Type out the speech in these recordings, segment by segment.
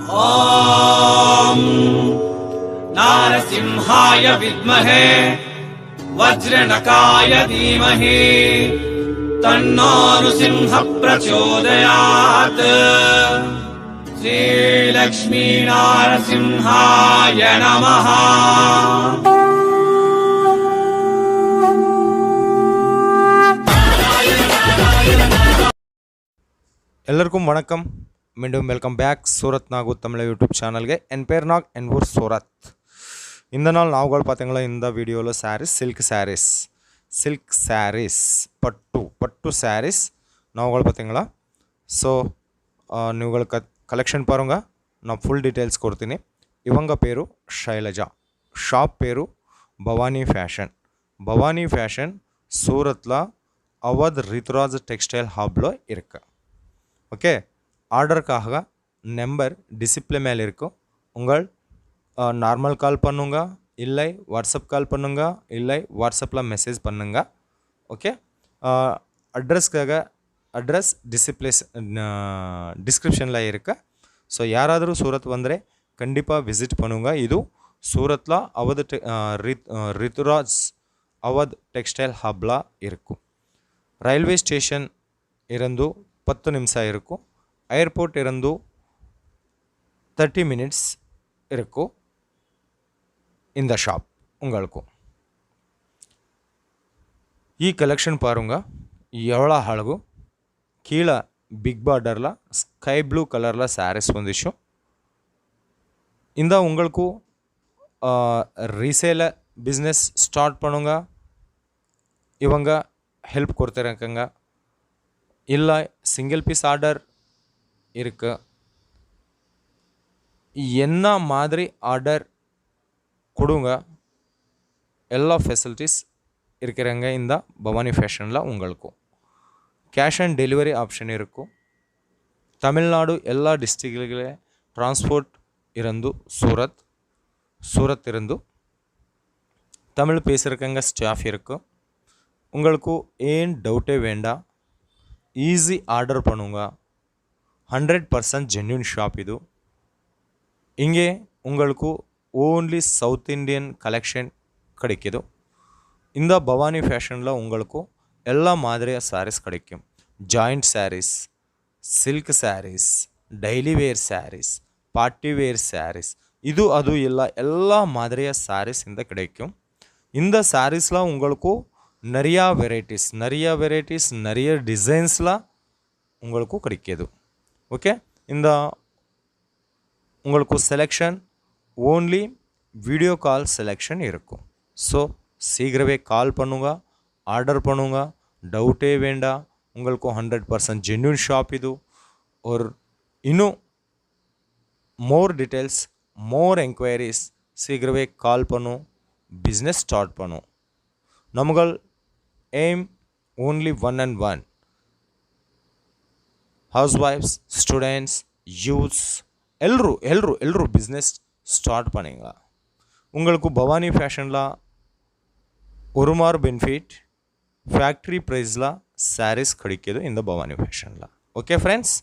ॐ नारसिंहाय विद्महे वज्रनकाय धीमहि तन्नो नृसिंहः प्रचोदयात्। श्रीलक्ष्मी नारसिंहाय नमः। ಎಲ್ಲರಿಗೂ ವಣಕಂ. மீண்டும் welcome back Surat Nagur Tamil YouTube சேனல்ಗೆ என் பேர் நாக் என் ஊர் சூரத். இந்த நாள் நாவுகள் பார்த்தீங்களா, இந்த வீடியோவில் சாரீஸ் சில்க் சாரீஸ் பட்டு சாரீஸ் நாவுகள் பார்த்தீங்களா. ஸோ ನೀವುಗಳ ಕಲೆಕ್ಷನ್ ಪಾರುಂಗ ನಾನು ಫುಲ್ ಡೀಟೇಲ್ಸ್ ಕೊಡ್ತೀನಿ. ಇವಂಗ ಪೇರು ಶೈಲಜಾ, ಶಾಪ್ ಪೇರು ಭವಾನಿ ಫ್ಯಾಷನ್ சூரத்தில் அவத் ரித்ராஜ் டெக்ஸ்டைல் ஹாப்ல இருக்கு. ஓகே, ஆர்டருக்காக நம்பர் டிஸ்பிளே மேலே இருக்கும். உங்கள் நார்மல் கால் பண்ணுங்க, இல்லை வாட்ஸ்அப் கால் பண்ணுங்க, இல்லை வாட்ஸ்அப்பில் மெசேஜ் பண்ணுங்க. ஓகே, அட்ரஸ்க்காக அட்ரஸ் டிஸ்கிரிப்ஷனில் இருக்கு. ஸோ யாராದರೂ சூரத் வந்தரே கண்டிப்பாக விசிட் பண்ணுங்க. இது சூரத்தில் அவத் ரித்ராஜ் அவத் டெக்ஸ்டைல் ஹப்ல இருக்கும். ரயில்வே ஸ்டேஷன் இருந்து 10 நிமிஷம் இருக்கும். ஏர்போர்ட் இருந்து 30 மினிட்ஸ் இருக்கும். இந்த ஷாப் உங்களுக்கு ಈ ಕಲೆಕ್ಷನ್ பாருங்க எவ்வளோ அழகு. கீழே பிக் பார்டரில் ஸ்கை ப்ளூ கலரில் சாரீஸ் வந்துச்சு. இந்த உங்களுக்கு ரீசேல பிஸ்னஸ் ஸ்டார்ட் பண்ணுங்க, இவங்க ஹெல்ப் கொடுத்துருக்காங்க. இல்லை சிங்கிள் பீஸ் ஆர்டர் இருக்கு, என்ன மாதிரி ஆர்டர் கொடுங்க, எல்லா ஃபெசிலிட்டிஸ் இருக்கிறாங்க இந்த பவானி ஃபேஷனில். உங்களுக்கு கேஷ் ஆன் டெலிவரி ஆப்ஷன் இருக்கும். தமிழ்நாடு எல்லா டிஸ்ட்ரிக்ட்களே டிரான்ஸ்போர்ட் இருந்து சூரத் இருந்து தமிழ் பேசுகிறவங்க ஸ்டாஃப் இருக்கும். உங்களுக்கு ஏன் டவுட்டே வேண்டாம், ஈஸி ஆர்டர் பண்ணுங்க. 100% ஜென்யூன் ஷாப் இது. இங்கே உங்களுக்கு ஓன்லி சவுத் இண்டியன் கலெக்ஷன் கிடைக்குது. இந்த பவானி ஃபேஷனில் உங்களுக்கு எல்லா மாதிரியாக சாரீஸ் கிடைக்கும். Joint sarees, silk sarees, daily wear sarees, party wear sarees, இது அது எல்லா மாதிரியாக சாரீஸ் இந்த கிடைக்கும். இந்த சாரீஸில் உங்களுக்கு நிறையா வெரைட்டிஸ் நிறைய டிசைன்ஸ்லாம் உங்களுக்கு கிடைக்கிது. ஓகே, இந்த உங்களுக்கு selection only video call selection இருக்கும். ஸோ சீக்கிரமே கால் பண்ணுங்க, ஆர்டர் பண்ணுங்க, டவுட்டே வேண்டாம். உங்களுக்கு 100% ஜென்யூன் ஷாப் இது. ஒரு இன்னும் மோர் டீட்டெயில்ஸ், மோர் என்கொயரிஸ் சீக்கிரமே கால் பண்ணும், பிஸ்னஸ் ஸ்டார்ட் பண்ணும். ನಮ್ಗಳ ಏಮ್ ಓನ್ಲಿ 1 and 1. ಹೌಸ್ ವೈಫ್ಸ್, ಸ್ಟೂಡೆಂಟ್ಸ್, ಯೂತ್ಸ್ ಎಲ್ಲರೂ பிஸ்னஸ் ஸ்டார்ட் பண்ணுங்க. உங்களுக்கு பவானி ஃபேஷனில் ஒரு மார் பெனிஃபிட், ஃபேக்ட்ரி ப்ரைஸில் சாரீஸ் கிடைக்கிது இந்த பவானி ஃபேஷனில். ஓகே ஃப்ரெண்ட்ஸ்,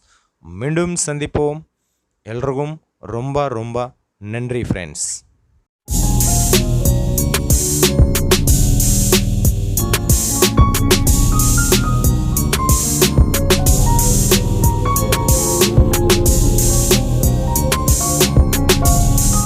மீண்டும் சந்திப்போம். எல்லோருக்கும் ரொம்ப நன்றி ஃப்ரெண்ட்ஸ்.